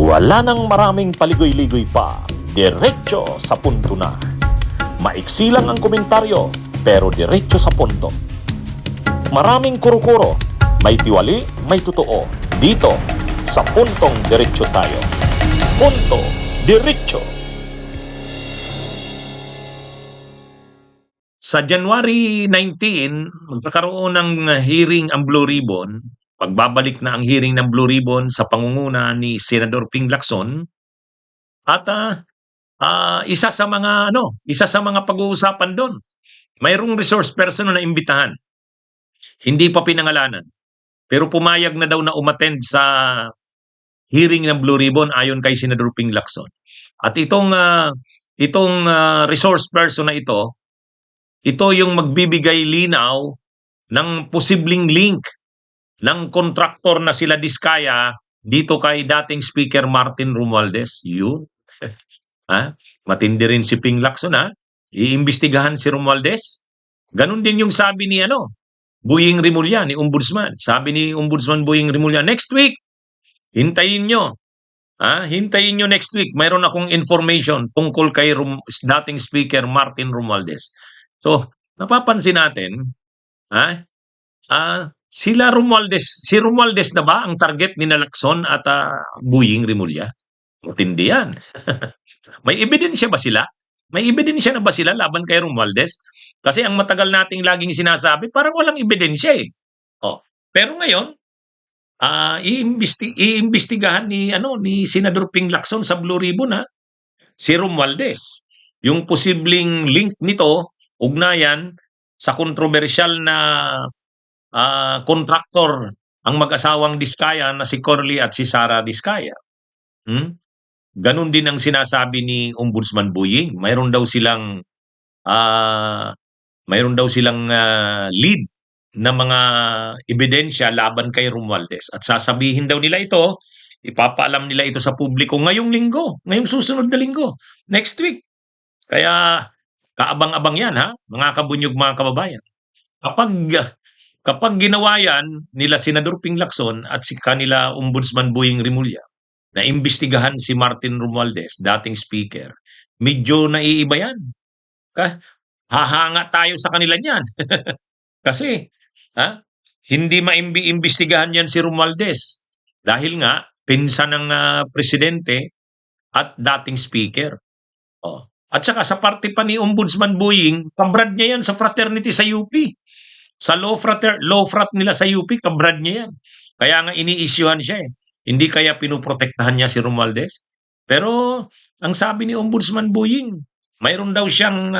Wala nang maraming paligoy-ligoy pa, diretso sa punto na. Maiksi lang ang komentaryo, pero diretso sa punto. Maraming kuro-kuro, may tiwali, may totoo. Dito, sa Puntong Diretso tayo. Punto Diretso. Sa January 19, magkakaroon ng hearing ang Blue Ribbon. Pagbabalik na ang hearing ng Blue Ribbon sa pangunguna ni Senador Ping Lacson. At isa sa mga pag-uusapan doon, mayroong resource person na imbitahan. Hindi pa pinangalanan. Pero pumayag na daw na umattend sa hearing ng Blue Ribbon ayon kay Senador Ping Lacson. At itong resource person na ito yung magbibigay linaw ng posibleng link ng kontraktor na sila Diskaya dito kay dating Speaker Martin Romualdez. Yun. Matindi rin si Ping Lacson, iimbestigahan si Romualdez. Ganon din yung sabi ni Boying Rimulya, ni Ombudsman. Sabi ni Ombudsman Boying Rimulya, next week, hintayin nyo. Hintayin nyo next week. Mayroon akong information tungkol kay dating Speaker Martin Romualdez. So, napapansin natin, si Romualdez na ba ang target ni Lacson at Boying Rimulya? Matindi yan. May ebidensya ba sila? May ebidensya na ba sila laban kay Romualdez? Kasi ang matagal nating laging sinasabi, parang walang ebidensya eh. Pero ngayon, iimbestigahan ni Senador Ping Lacson sa Blue Ribbon si Romualdez. Yung posibleng link nito, ugnayan sa kontrobersyal na kontraktor ang mag-asawang Diskaya na si Corley at si Sara Diskaya. Ganon din ang sinasabi ni Ombudsman Boying. Mayroon daw silang lead na mga ebidensya laban kay Romualdez. At sasabihin daw nila ito, ipapaalam nila ito sa publiko ngayong susunod na linggo, next week. Kaya kaabang-abang yan mga kabunyog, mga kababayan. Kapag ginawa yan nila Senador Ping Lacson at si kanila Ombudsman Boying Rimulya, na imbestigahan si Martin Romualdez, dating speaker, medyo naiiba yan. Hahanga tayo sa kanila niyan. Kasi, hindi maimbestigahan yan si Romualdez. Dahil nga, pinsan ng presidente at dating speaker. At saka sa parte pa ni Ombudsman Boying, kabrad niya yan sa fraternity sa UP. Sa law frat nila sa UP, kabrad niya yan. Kaya nga ini-issuehan siya eh. Hindi kaya pinuprotektahan niya si Romualdez. Pero ang sabi ni Ombudsman Boying, mayroon daw siyang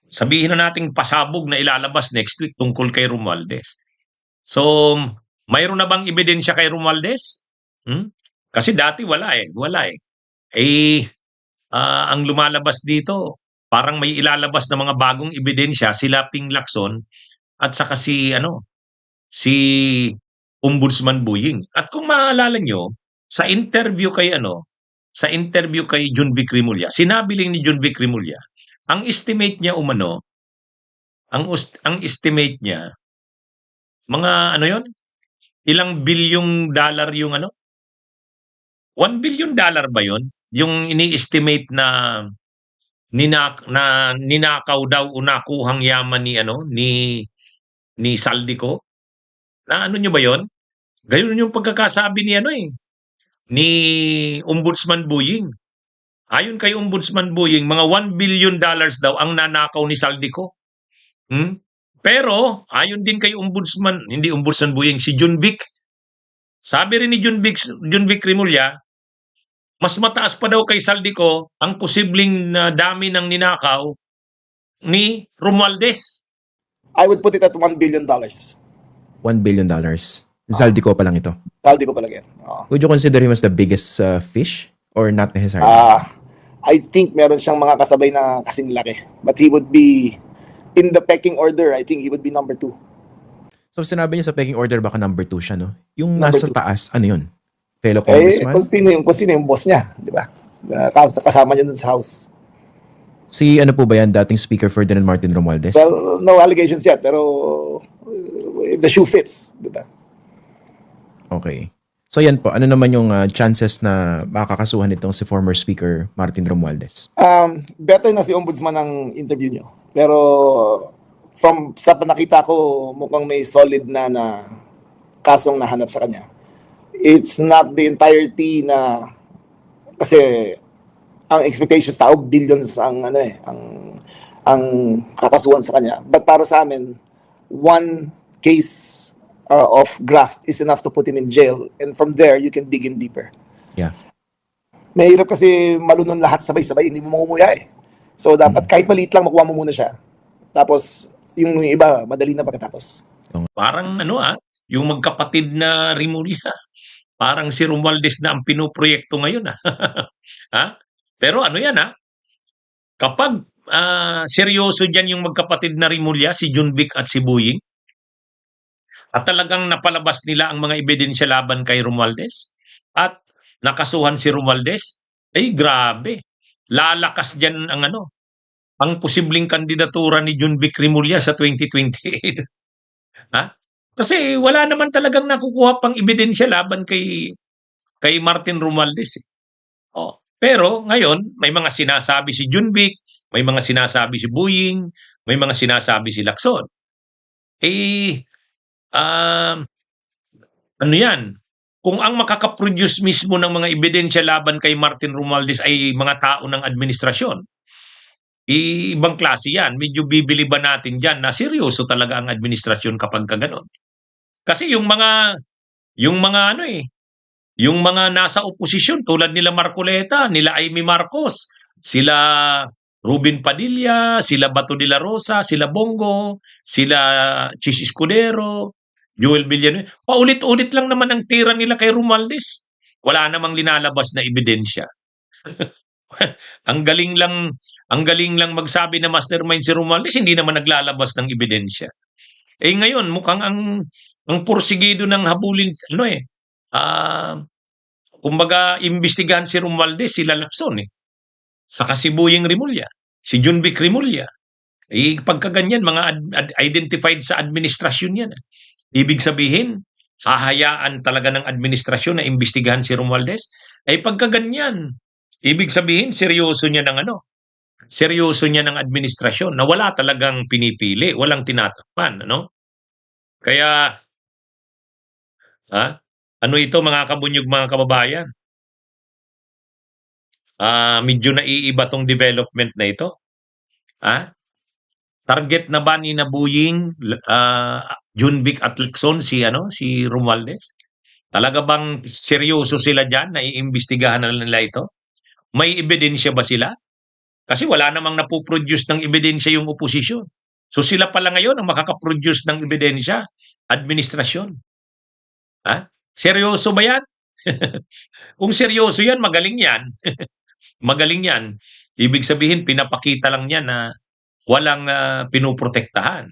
sabihin na nating pasabog na ilalabas next week tungkol kay Romualdez. So, mayroon na bang ebidensya kay Romualdez? Kasi dati wala eh. Ang lumalabas dito, parang may ilalabas na mga bagong ebidensya sila Ping Lacson at saka si Ombudsman Boying. At kung maalala nyo, sa interview kay John Vic Rimulya, sinabi lang ni John Vic Rimulya, ang estimate niya ang estimate niya, mga ilang bilyong dollar yung 1 billion dollar ba yon? Yung ini-estimate na ninakaw daw o nakuhang yaman ni Saldico. Na nyo ba yon? Gayon yung pagkakasabi ni Ombudsman Boying. Ayon kay Ombudsman Boying, mga $1 billion daw ang nanakaw ni Saldico. Pero, ayon din kay hindi Ombudsman Boying, si John Vic. Sabi rin ni John Vic Rimulya, mas mataas pa daw kay Saldico ang posibleng dami ng ninakaw ni Romualdez. I would put it at $1 billion. $1 billion. Zaldico pa lang ito. Zaldico pa lang yan. Would you consider him as the biggest fish or not necessarily? I think meron siyang mga kasabay na kasing laki. But he would be, in the pecking order, I think he would be number 2. So sinabi niya sa pecking order baka number 2 siya, no? Yung Number nasa two. taas, ano yun? Fellow congressman? Kung sino yung boss niya, di ba? Kasama niya dun sa house. Si ano po ba yan, dating Speaker Ferdinand Martin Romualdez? Well, no allegations yet, pero if the shoe fits, di ba? Okay. So yan po, ano naman yung chances na makakasuhan itong si former Speaker Martin Romualdez? Better na si Ombudsman ang interview nyo. Pero sa panakita ko, mukhang may solid na kasong nahanap sa kanya. It's not the entirety na kasi ang expectations tao billions ang ang kakasuhan sa kanya. But para sa amin, one case of graft is enough to put him in jail, and from there you can dig in deeper. Yeah. Mahirap kasi malunod lahat sabay-sabay, hindi mo mamumuya eh. So dapat kahit maliit lang makuha mo muna siya. Tapos yung iba madali na pagkatapos. Parang yung magkapatid na Rimulya. Parang si Romualdez na ang pinoproyekto ngayon ha? Pero kapag seryoso diyan yung magkapatid na Rimulya, si Junvic at si Boying, at talagang napalabas nila ang mga ebidensya laban kay Romualdez at nakasuhan si Romualdez, ay grabe. Lalakas diyan ang posibleng kandidatura ni Junvic Rimulya sa 2028. Ha? Kasi wala naman talagang nakukuha pang ebidensya laban kay Martin Romualdez. Pero ngayon, may mga sinasabi si Junvic, may mga sinasabi si Boying, may mga sinasabi si Lacson. Ano yan? Kung ang makakaproduce mismo ng mga ebidensya laban kay Martin Romualdez ay mga tao ng administrasyon, ibang klase yan. Medyo bibili ba natin dyan na seryoso talaga ang administrasyon kapag kaganon? Kasi yung mga nasa oposisyon tulad nila Marcoleta, nila Amy Marcos, sila Ruben Padilla, sila Bato de la Rosa, sila Bongo, sila Chis Escudero, Joel Villanueva. Paulit-ulit lang naman ang tira nila kay Romualdez. Wala namang linalabas na ebidensya. ang galing lang magsabi na mastermind si Romualdez, hindi naman naglalabas ng ebidensya. Ngayon mukhang ang porsigido ng habulin kumbaga imbestigahan si Romualdez, sila Lacson saka si Boying Rimulya, si Junvic Rimulya. Pagkaganyan, mga identified sa administrasyon yan. Ibig sabihin, hahayaan talaga ng administrasyon na imbestigahan si Romualdez. Pagkaganyan, ibig sabihin, seryoso niya ng administrasyon na wala talagang pinipili, walang tinatakpan. Kaya, ano ito mga kabunyog, mga kababayan? Medyo naiiba tong development na ito. Target na ba ni Boying, Junvic at Lacson si Romualdez? Talaga bang seryoso sila diyan na iimbestigahan na nila ito? May ebidensya ba sila? Kasi wala namang napoproduce ng ebidensya yung oposisyon. So sila pala ngayon ang makakaproduce ng ebidensya, administrasyon. Seryoso ba yan? Kung seryoso yan, magaling yan. Magaling yan. Ibig sabihin, pinapakita lang niya na walang pinoprotektahan.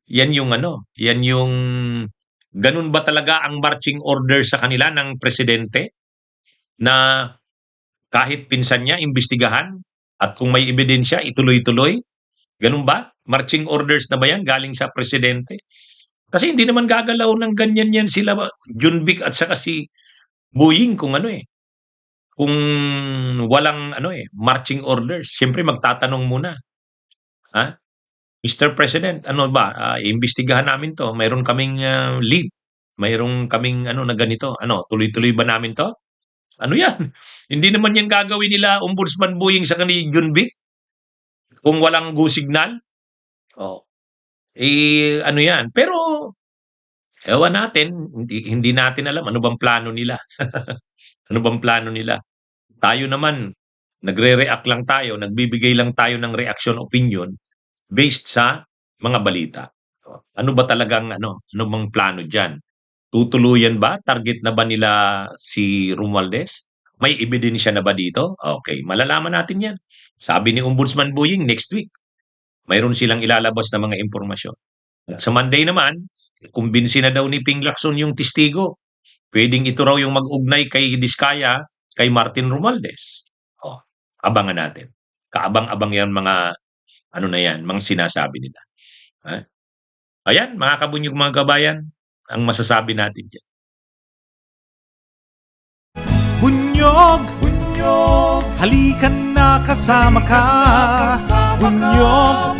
Yan yung ganun ba talaga ang marching order sa kanila ng presidente? Na kahit pinsan niya, imbestigahan at kung may ebidensya, ituloy-tuloy? Ganun ba? Marching orders na ba yan galing sa presidente? Kasi hindi naman gagalaw ng ganyan yan sila Junvic at saka si Boying kung kung walang marching orders. Siyempre magtatanong muna. Mr. President, iimbestigahan namin to. Mayroon kaming lead. Mayroon kaming na ganito. Tuloy-tuloy ba namin to? Ano yan? Hindi naman yan gagawin nila Ombudsman Boying sa kanila Junvic kung walang go signal. Ano yan? Pero ewan natin, hindi natin alam ano bang plano nila. Ano bang plano nila? Tayo naman, nagre-react lang tayo, nagbibigay lang tayo ng reaction opinion based sa mga balita. Ano ba talagang ano bang plano diyan? Tutuluyan ba? Target na ba nila si Romualdez? May ebidensya na ba dito? Okay, malalaman natin 'yan. Sabi ni Ombudsman Boying next week, mayroon silang ilalabas na mga impormasyon. At sa Monday naman, kumbinsi na daw ni Ping Lacson yung testigo. Pwedeng ito raw yung mag-ugnay kay Diskaya, kay Martin Romualdez. Abangan natin. Kaabang-abang yan mga mga sinasabi nila. Ayan, mga kabunyog, mga kabayan, ang masasabi natin dyan. Halikan na kasama ka, Bunyog.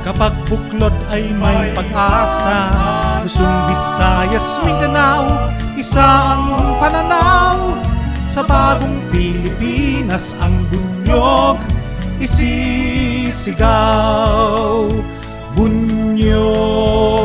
Kapag buklod ay may pag-asa, Luzon, Visayas, Mindanao, isa ang pananaw. Sa bagong Pilipinas ang bunyog isisigaw. Bunyog.